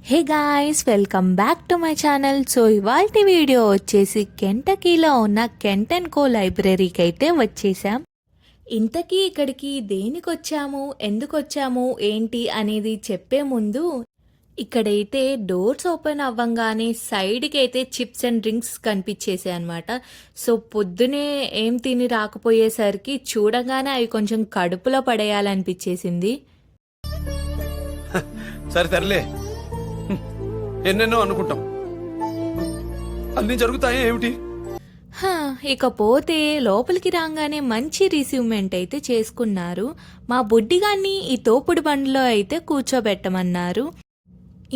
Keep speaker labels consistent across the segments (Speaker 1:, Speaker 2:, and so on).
Speaker 1: Hey guys, welcome back to my channel. So ఇవాల్టి video వచ్చేసి కెంటకీలో ఉన్న కెంట్ అండ్ కో లైబ్రరీకి అయితే వచ్చేసాం. ఇంతకీ ఇక్కడికి దేనికి వచ్చాము, ఎందుకు వచ్చాము, ఏంటి అనేది చెప్పే ముందు ఇక్కడైతే డోర్స్ ఓపెన్ అవ్వంగానే సైడ్కి అయితే చిప్స్ అండ్ డ్రింక్స్ కనిపించేసాయి అనమాట. సో పొద్దునే ఏం తిని రాకపోయేసరికి చూడగానే అవి కొంచెం కడుపులో పడేయాలనిపించేసింది.
Speaker 2: సరే తరలే, ఎన్నెన్నో అనుకుంటాం, అన్ని జరుగుతాయి ఏమిటి?
Speaker 1: ఇకపోతే లోపలికి రాగానే మంచి రిసీవ్మెంట్ అయితే చేసుకున్నారు. మా బుడ్డిగాన్ని ఈ తోపుడు బండిలో అయితే కూర్చోబెట్టమన్నారు.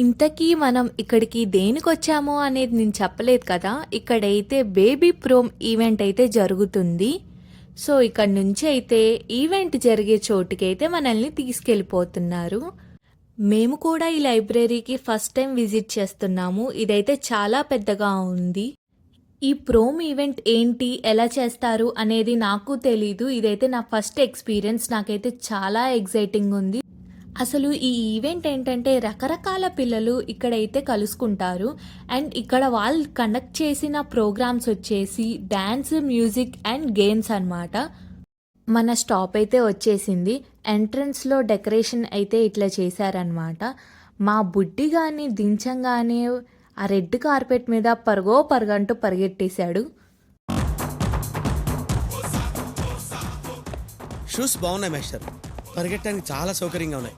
Speaker 1: ఇంతకీ మనం ఇక్కడికి దేనికి వచ్చామో అనేది నేను చెప్పలేదు కదా. ఇక్కడైతే బేబీ ప్రోమ్ ఈవెంట్ అయితే జరుగుతుంది. సో ఇక్కడ నుంచి అయితే ఈవెంట్ జరిగే చోటుకి అయితే మనల్ని తీసుకెళ్ళిపోతున్నారు. మేము కూడా ఈ లైబ్రరీకి ఫస్ట్ టైం విజిట్ చేస్తున్నాము. ఇదైతే చాలా పెద్దగా ఉంది. ఈ ప్రోమ్ ఈవెంట్ ఏంటి, ఎలా చేస్తారు అనేది నాకు తెలీదు. ఇదైతే నా ఫస్ట్ ఎక్స్పీరియన్స్. నాకైతే చాలా ఎగ్జైటింగ్ ఉంది. అసలు ఈ ఈవెంట్ ఏంటంటే రకరకాల పిల్లలు ఇక్కడైతే కలుసుకుంటారు. అండ్ ఇక్కడ వాళ్ళు కండక్ట్ చేసిన ప్రోగ్రామ్స్ వచ్చేసి డ్యాన్స్, మ్యూజిక్ అండ్ గేమ్స్ అన్నమాట. మన స్టాప్ అయితే వచ్చేసింది. ఎంట్రన్స్లో డెకరేషన్ అయితే ఇట్లా చేశారనమాట. మా బుడ్డిగాన్ని దించంగానే ఆ రెడ్ కార్పెట్ మీద పరుగంటూ పరిగెట్టేశాడు.
Speaker 3: షూస్ బాగున్నాయి మాస్టర్, పరిగెట్టడానికి చాలా సౌకర్యంగా ఉన్నాయి.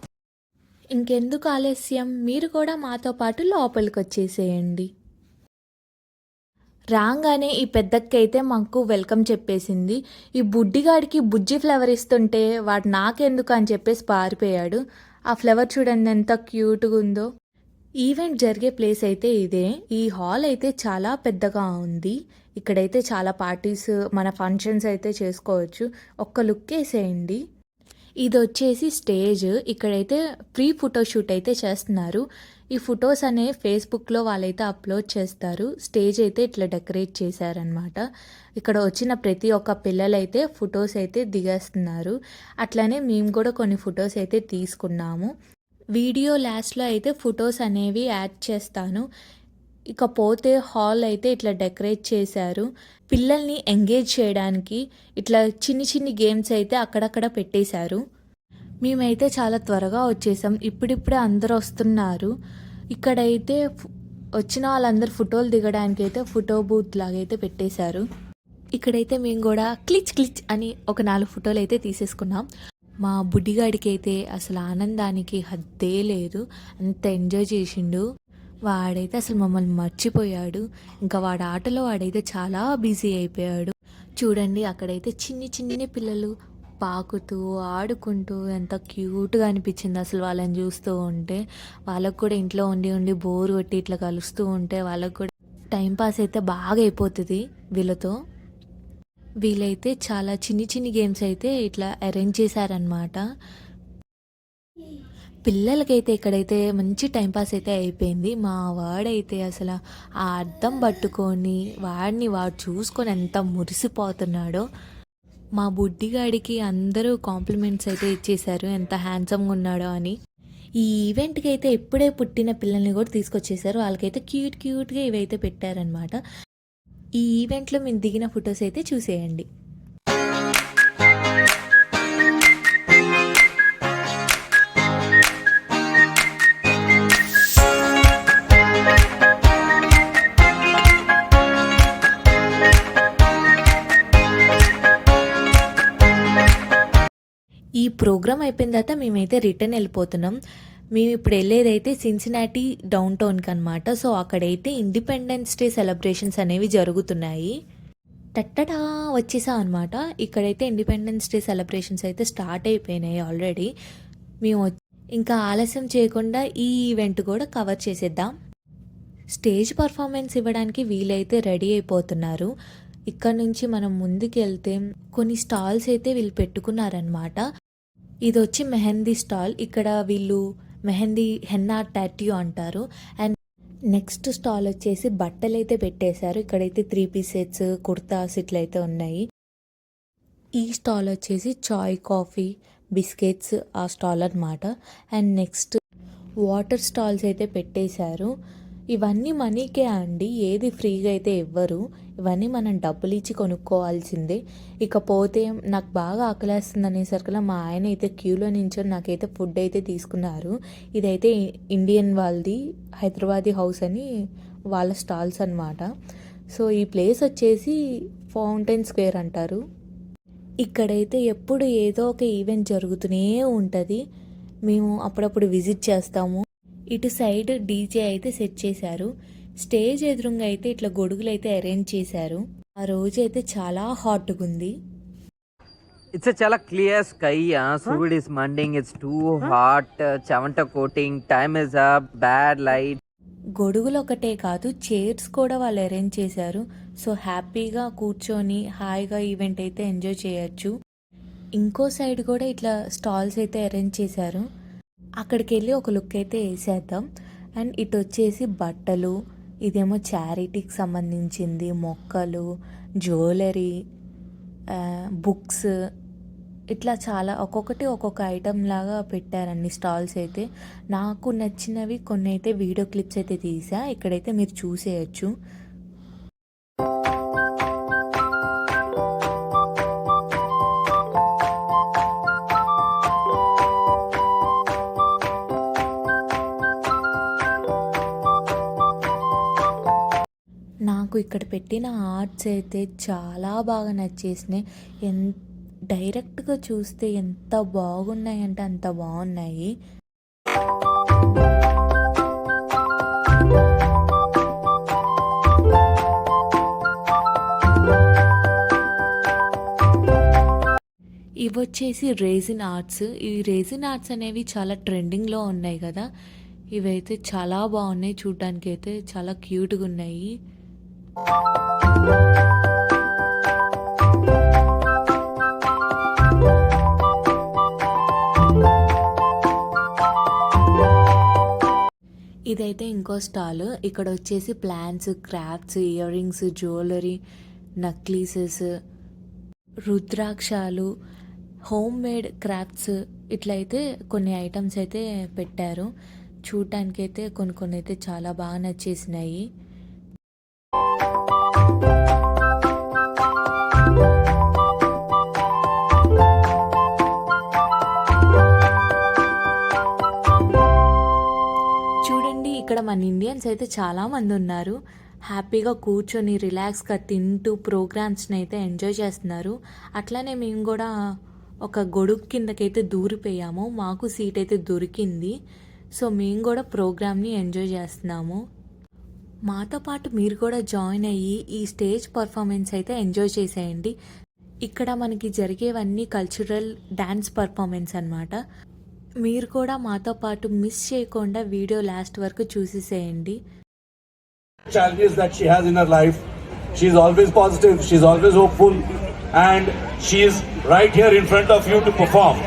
Speaker 1: ఇంకెందుకు ఆలస్యం, మీరు కూడా మాతో పాటు లోపలికి వచ్చేసేయండి. రాగానే ఈ పెద్దక్క అయితే మాకు వెల్కమ్ చెప్పేసింది. ఈ బుడ్డిగాడికి బుజ్జి ఫ్లవర్ ఇస్తుంటే వాడు నాకెందుకు అని చెప్పేసి పారిపోయాడు. ఆ ఫ్లవర్ చూడండి ఎంత క్యూట్గా ఉందో. ఈవెంట్ జరిగే ప్లేస్ అయితే ఇదే. ఈ హాల్ అయితే చాలా పెద్దగా ఉంది. ఇక్కడైతే చాలా పార్టీస్, మన ఫంక్షన్స్ అయితే చేసుకోవచ్చు. ఒక్క లుక్ వేసేయండి. ఇది వచ్చేసి స్టేజ్. ఇక్కడైతే ప్రీ ఫోటోషూట్ అయితే చేస్తున్నారు. ఈ ఫొటోస్ అనే ఫేస్బుక్లో వాళ్ళైతే అప్లోడ్ చేస్తారు. స్టేజ్ అయితే ఇట్లా డెకరేట్ చేశారనమాట. ఇక్కడ వచ్చిన ప్రతి ఒక్క పిల్లలైతే ఫొటోస్ అయితే దిగేస్తున్నారు. అట్లానే మేము కూడా కొన్ని ఫొటోస్ అయితే తీసుకున్నాము. వీడియో లాస్ట్లో అయితే ఫొటోస్ అనేవి యాడ్ చేస్తాను. ఇకపోతే హాల్ అయితే ఇట్లా డెకరేట్ చేశారు. పిల్లల్ని ఎంగేజ్ చేయడానికి ఇట్లా చిన్ని గేమ్స్ అయితే అక్కడక్కడ పెట్టేశారు. మేమైతే చాలా త్వరగా వచ్చేసాం. ఇప్పుడిప్పుడే అందరూ వస్తున్నారు. ఇక్కడైతే వచ్చిన వాళ్ళందరూ ఫోటోలు దిగడానికి అయితే ఫోటో బూత్ లాగైతే పెట్టేశారు. ఇక్కడైతే మేము కూడా క్లిచ్ అని ఒక 4 ఫోటోలు అయితే తీసేసుకున్నాం. మా బుడ్డిగాడికి అయితే అసలు ఆనందానికి హద్దే లేదు. అంత ఎంజాయ్ చేసిండు. వాడైతే అసలు మమ్మల్ని మర్చిపోయాడు. ఇంకా వాడి ఆటలో వాడైతే చాలా బిజీ అయిపోయాడు. చూడండి, అక్కడైతే చిన్ని పిల్లలు పాకుతూ ఆడుకుంటూ ఎంత క్యూట్గా అనిపించింది అసలు వాళ్ళని చూస్తూ ఉంటే. వాళ్ళకు కూడా ఇంట్లో ఉండి బోర్ కొట్టి ఇట్లా కలుస్తూ ఉంటే వాళ్ళకు కూడా టైంపాస్ అయితే బాగా అయిపోతుంది వీళ్ళతో. వీళ్ళైతే చాలా చిన్ని గేమ్స్ అయితే ఇట్లా అరేంజ్ చేశారనమాట. పిల్లలకైతే ఇక్కడైతే మంచి టైంపాస్ అయితే అయిపోయింది. మా వాడైతే అసలు ఆ అద్దం పట్టుకొని వాడు చూసుకొని ఎంత మురిసిపోతున్నాడో. మా బుడ్డిగాడికి అందరూ కాంప్లిమెంట్స్ అయితే ఇచ్చేశారు ఎంత హ్యాండ్సమ్గా ఉన్నాడో అని. ఈ ఈవెంట్కి అయితే ఇప్పుడే పుట్టిన పిల్లల్ని కూడా తీసుకొచ్చేసారు. వాళ్ళకైతే క్యూట్గా ఇవైతే పెట్టారనమాట. ఈ ఈవెంట్లో మేము దిగిన ఫొటోస్ అయితే చూసేయండి. ఈ ప్రోగ్రామ్ అయిపోయిన తర్వాత మేమైతే రిటర్న్ వెళ్ళిపోతున్నాం. మేము ఇప్పుడు వెళ్ళేదైతే సిన్సినాటి డౌన్ టౌన్కి అనమాట. సో అక్కడైతే ఇండిపెండెన్స్ డే సెలబ్రేషన్స్ అనేవి జరుగుతున్నాయి. టట్టడా వచ్చేసాం అనమాట. ఇక్కడైతే ఇండిపెండెన్స్ డే సెలబ్రేషన్స్ అయితే స్టార్ట్ అయిపోయినాయి ఆల్రెడీ. మేము ఇంకా ఆలస్యం చేయకుండా ఈ ఈవెంట్ కూడా కవర్ చేసేద్దాం. స్టేజ్ పర్ఫార్మెన్స్ ఇవ్వడానికి వీళ్ళైతే రెడీ అయిపోతున్నారు. ఇక్కడ నుంచి మనం ముందుకు వెళ్తే కొన్ని స్టాల్స్ అయితే వీళ్ళు పెట్టుకున్నారనమాట. ఇది వచ్చి మెహందీ స్టాల్. ఇక్కడ వీళ్ళు మెహందీ హెన్నా టాటూ అంటారు. అండ్ నెక్స్ట్ స్టాల్ వచ్చేసి బట్టలు అయితే పెట్టేశారు. ఇక్కడైతే 3 పీస్ సెట్స్, కుర్తాస్ ఇట్లయితే ఉన్నాయి. ఈ స్టాల్ వచ్చేసి చాయ్, కాఫీ, బిస్కెట్స్ ఆ స్టాల్ అనమాట. అండ్ నెక్స్ట్ వాటర్ స్టాల్స్ అయితే పెట్టేశారు. ఇవన్నీ మనీకే అండి, ఏది ఫ్రీగా అయితే ఇవ్వరు. ఇవన్నీ మనం డబ్బులు ఇచ్చి కొనుక్కోవాల్సిందే. ఇకపోతే నాకు బాగా ఆకలేస్తుంది అనేసరికల్లా మా ఆయన అయితే క్యూలో నించొని నాకైతే ఫుడ్ అయితే తీసుకున్నారు. ఇదైతే ఇండియన్ వాళ్ళది, హైదరాబాదీ హౌస్ అని వాళ్ళ స్టాల్స్ అన్నమాట. సో ఈ ప్లేస్ వచ్చేసి ఫౌంటైన్ స్క్వేర్ అంటారు. ఇక్కడైతే ఎప్పుడు ఏదో ఒక ఈవెంట్ జరుగుతూనే ఉంటుంది. మేము అప్పుడప్పుడు విజిట్ చేస్తాము. ఇటు సైడ్ డీజే అయితే సెట్ చేశారు. స్టేజ్ ఎదురుగా అయితే ఇట్లా గొడుగులు అయితే అరేంజ్ చేశారు. ఆ రోజు అయితే చాలా హాట్గా ఉంది.
Speaker 4: It's a chala clear sky. Surud is manding. It's too hot. Chavanta coating. Time is up. Bad light.
Speaker 1: గొడుగులు ఒకటే కాదు, చైర్స్ కూడా వాళ్ళు అరేంజ్ చేశారు. సో హ్యాపీగా కూర్చొని హాయిగా ఈవెంట్ అయితే ఎంజాయ్ చేయొచ్చు. ఇంకో సైడ్ కూడా ఇట్లా స్టాల్స్ అయితే అరేంజ్ చేశారు. అక్కడికి వెళ్ళి ఒక లుక్ అయితే వేసేద్దాం. అండ్ ఇటు వచ్చేసి బట్టలు, ఇదేమో చారిటీకి సంబంధించింది, మొక్కలు, జ్యువెలరీ, బుక్స్, ఇట్లా చాలా ఒక్కొక్కటి ఒక్కొక్క ఐటమ్ లాగా పెట్టారండి స్టాల్స్ అయితే. నాకు నచ్చినవి కొన్ని అయితే వీడియో క్లిప్స్ అయితే తీసా, ఇక్కడైతే మీరు చూసేయచ్చు. నాకు ఇక్కడ పెట్టిన ఆర్ట్స్ అయితే చాలా బాగా నచ్చేసినాయి. డైరెక్ట్గా చూస్తే ఎంత బాగున్నాయి అంటే అంత బాగున్నాయి. ఇవి వచ్చేసి రేజిన్ ఆర్ట్స్. ఈ రేజిన్ ఆర్ట్స్ అనేవి చాలా ట్రెండింగ్లో ఉన్నాయి కదా. ఇవైతే చాలా బాగున్నాయి, చూడ్డానికి అయితే చాలా క్యూట్గా ఉన్నాయి. ఇదైతే ఇంకో స్టాల్. ఇక్కడ వచ్చేసి plants, crafts, ear rings, jewellery, necklaces, రుద్రాక్షాలు, హోమ్ మేడ్ క్రాఫ్ట్స్, ఇట్లయితే కొన్ని ఐటమ్స్ అయితే పెట్టారు. చూడటానికి అయితే కొన్ని అయితే చాలా బాగా నచ్చేసినాయి. చూడండి, ఇక్కడ మన ఇండియన్స్ అయితే చాలామంది ఉన్నారు. హ్యాపీగా కూర్చొని రిలాక్స్గా తింటూ ప్రోగ్రామ్స్ని అయితే ఎంజాయ్ చేస్తున్నారు. అట్లానే మేము కూడా ఒక గొడుగు కిందకైతే దూరిపోయాము. మాకు సీట్ అయితే దొరికింది. సో మేము కూడా ప్రోగ్రామ్ని ఎంజాయ్ చేస్తున్నాము. మాతో పాటు మీరు కూడా జాయిన్ అయ్యి ఈ స్టేజ్ పర్ఫార్మెన్స్ అయితే ఎంజాయ్ చేసేయండి. ఇక్కడ మనకి జరిగేవన్నీ కల్చరల్ డ్యాన్స్ పర్ఫార్మెన్స్ అన్నమాట. మీరు కూడా మాతో పాటు మిస్ చేయకుండా వీడియో లాస్ట్ వరకు చూసేసేయండి.
Speaker 5: Challenges that she has in her life, she's always positive, she's always hopeful, and she's right here in front of you to perform.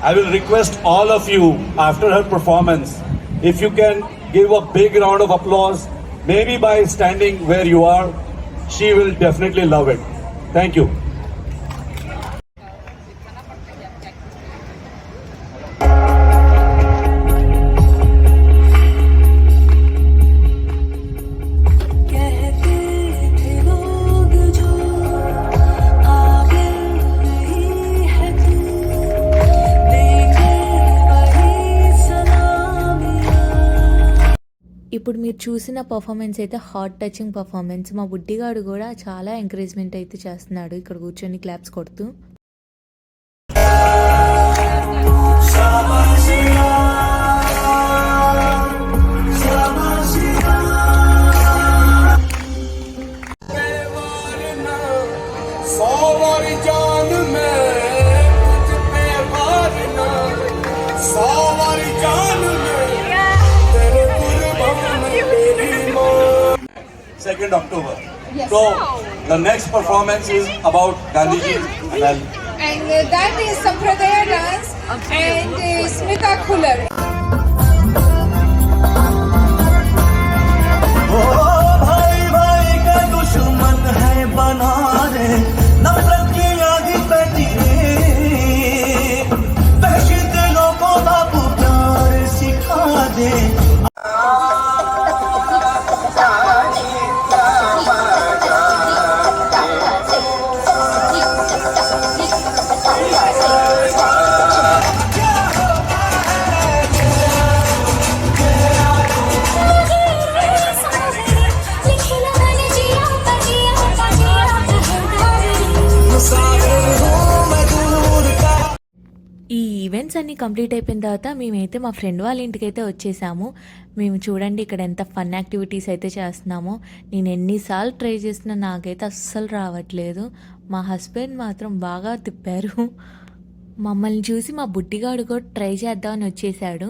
Speaker 5: I will request all of you after her performance, if you can give a big round of applause, maybe by standing where you are. She will definitely love it. Thank you.
Speaker 1: ఇప్పుడు మీరు చూసిన performance అయితే heart touching performance. మా బుడ్డిగాడు కూడా చాలా encouragement అయితే చేస్తున్నాడు ఇక్కడ కూర్చొని క్లాప్స్ కొడుతూ.
Speaker 5: October. Yes. So the next performance is about Gandhiji
Speaker 6: and that is Sampradaya dance and Smita Khular.
Speaker 7: भाई भाई का दुश्मन है बना रे, नफरत की आगी बैठी दहशत दिलों को बाबू प्यार सिखा दे,
Speaker 1: ఈ ఈవెంట్స్ అన్నీ కంప్లీట్ అయిపోయిన తర్వాత మేమైతే మా ఫ్రెండ్ వాళ్ళ ఇంటికైతే వచ్చేసాము. మేము చూడండి ఇక్కడ ఎంత ఫన్ యాక్టివిటీస్ అయితే చేస్తున్నామో. నేను ఎన్నిసార్లు ట్రై చేసినా నాకైతే అస్సలు రావట్లేదు. మా హస్బెండ్ మాత్రం బాగా తిప్పారు. మమ్మల్ని చూసి మా బుడ్డిగాడు కూడా ట్రై చేద్దామని వచ్చేసాడు.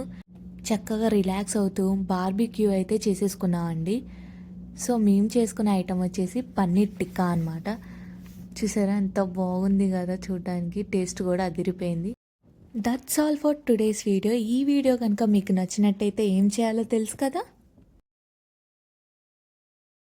Speaker 1: చక్కగా రిలాక్స్ అవుతూ బార్బిక్యూ అయితే చేసేసుకున్నామండి. సో మేము చేసుకున్న ఐటమ్ వచ్చేసి పన్నీర్ టిక్కా అనమాట. చూసారా ఎంత బాగుంది కదా, చూడడానికి టేస్ట్ కూడా అదిరిపోయింది. That's all for today's video. ఈ వీడియో కనుక మీకు నచ్చినట్టయితే ఏం చేయాలో తెలుసు కదా.